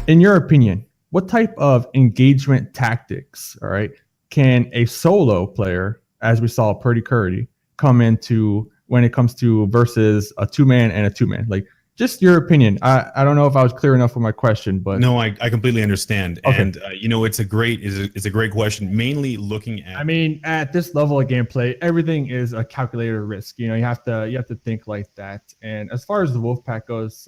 In your opinion, what type of engagement tactics, all right, can a solo player, as we saw Purdy Curry, come into when it comes to versus a two-man and a two-man? Like, just your opinion. I don't know if I was clear enough with my question, but no, I completely understand. Okay. And it's a great question. Mainly looking at, I mean, at this level of gameplay, everything is a calculated risk. You have to think like that. And as far as the Wolfpack goes,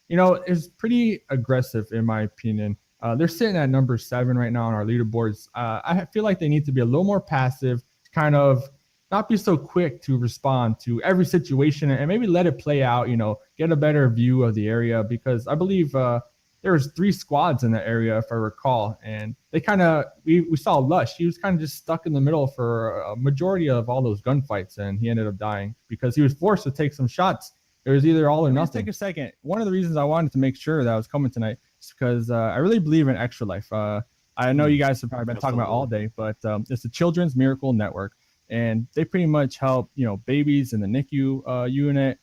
it's pretty aggressive in my opinion. They're sitting at number 7 right now on our leaderboards. I feel like they need to be a little more passive, kind of not be so quick to respond to every situation, and maybe let it play out. Get a better view of the area, because I believe there was 3 squads in the area, if I recall, and they kind of we saw Lush. He was kind of just stuck in the middle for a majority of all those gunfights, and he ended up dying because he was forced to take some shots. It was either all or nothing. Let's take a second. One of the reasons I wanted to make sure that I was coming tonight is because I really believe in Extra Life. I know you guys have probably been talking about all day, but it's the Children's Miracle Network, and they pretty much help babies in the NICU unit,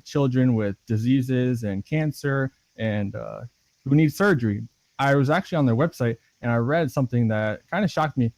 children with diseases and cancer, and who need surgery. I was actually on their website and I read something that kind of shocked me.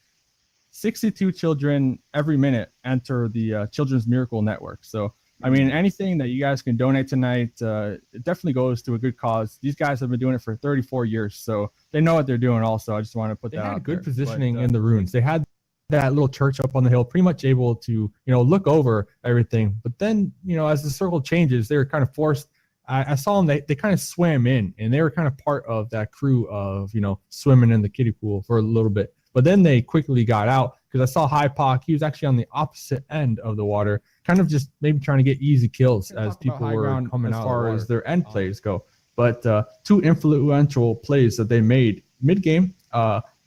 62 children every minute enter the Children's Miracle Network. So, I mean, anything that you guys can donate tonight, it definitely goes to a good cause. These guys have been doing it for 34 years, so they know what they're doing also. I just want to put that out there. Good positioning in the ruins. They had that little church up on the hill, pretty much able to, look over everything. But then, as the circle changes, they're kind of forced. I saw them, they kind of swam in, and they were kind of part of that crew of, swimming in the kiddie pool for a little bit. But then they quickly got out, because I saw Hypoc. He was actually on the opposite end of the water, kind of just maybe trying to get easy kills as people were coming out as far as their end plays go. But 2 influential plays that they made mid-game,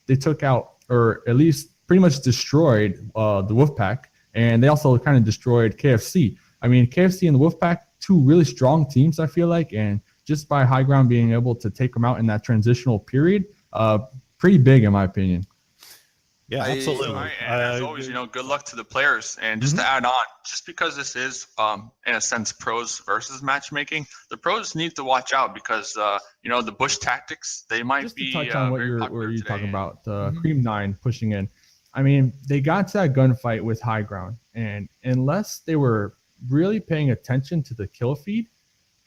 they took out, or at least pretty much destroyed the Wolfpack, and they also kind of destroyed KFC. I mean, KFC and the Wolfpack, 2 really strong teams, I feel like, and just by High Ground being able to take them out in that transitional period, pretty big in my opinion. Yeah, absolutely. And as always, good luck to the players. And just to add on, just because this is, in a sense, pros versus matchmaking, the pros need to watch out because, the bush tactics, they might just be. Just to touch on what you're talking about, Cream 9 pushing in. I mean, they got to that gunfight with High Ground, and unless they were really paying attention to the kill feed,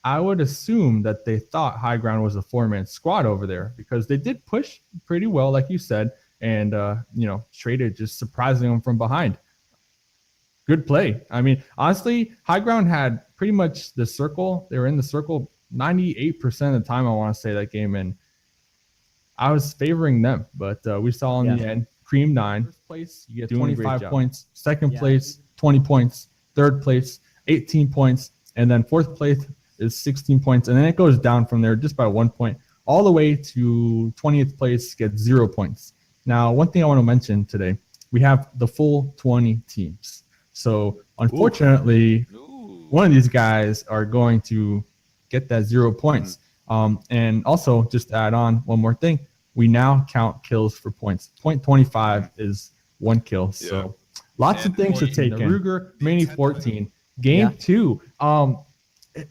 I would assume that they thought High Ground was a 4-man squad over there, because they did push pretty well, like you said, and traded just surprising them from behind. Good play. I mean, honestly, High Ground had pretty much the circle. They were in the circle 98% of the time, I want to say, that game, and I was favoring them, but we saw in the end, Cream 9, first place, you get 25 points, second place, 20 points, third place, 18 points, and then fourth place is 16 points, and then it goes down from there just by 1 point, all the way to 20th place gets 0 points. Now, one thing I want to mention today, we have the full 20 teams. So, unfortunately, one of these guys are going to get that 0 points. And also, just to add on one more thing, we now count kills for points. 0.25 is 1 kill. So, lots of things to take in. Ruger, Mini 14. Game 2,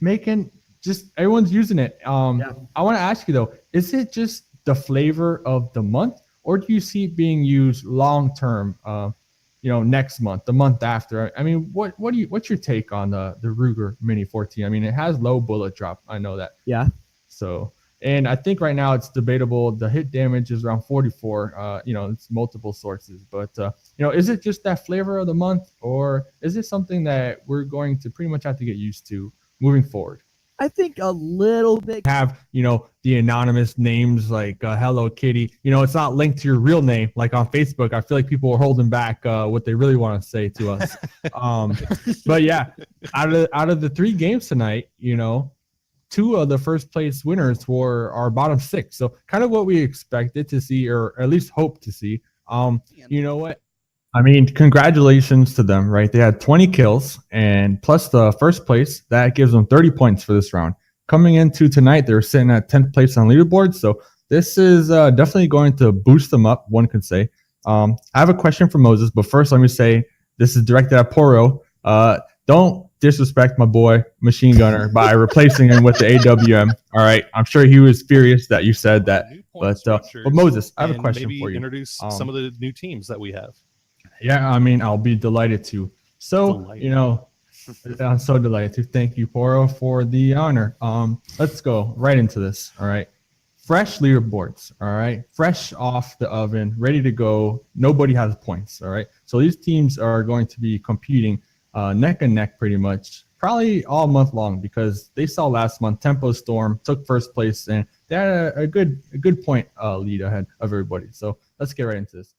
making just everyone's using it. I want to ask you, though, is it just the flavor of the month? Or do you see it being used long term? Next month, the month after. I mean, what's your take on the Ruger Mini 14? I mean, it has low bullet drop. I know that. Yeah. So, and I think right now it's debatable. The hit damage is around 44. It's multiple sources, but is it just that flavor of the month, or is it something that we're going to pretty much have to get used to moving forward? I think a little bit. Have the anonymous names like Hello Kitty. It's not linked to your real name like on Facebook. I feel like people are holding back what they really want to say to us. But yeah, out of the 3 games tonight, 2 of the first place winners were our bottom 6. So kind of what we expected to see, or at least hope to see. You know what? I mean, congratulations to them, right? They had 20 kills, and plus the first place, that gives them 30 points for this round. Coming into tonight, they're sitting at 10th place on leaderboard, so this is definitely going to boost them up, one could say. I have a question for Moses, but first let me say this is directed at Poro. Don't disrespect my boy Machine Gunner by replacing him with the AWM. All right, I'm sure he was furious that you said that. But Moses, I have a question for you. Introduce some of the new teams that we have. Yeah, I mean, I'll be delighted to. So, I'm so delighted to. Thank you, Poro, for the honor. Let's go right into this. All right. Fresh leaderboards. All right. Fresh off the oven, ready to go. Nobody has points. All right. So these teams are going to be competing neck and neck pretty much, probably all month long, because they saw last month Tempo Storm took first place and they had a good point lead ahead of everybody. So let's get right into this.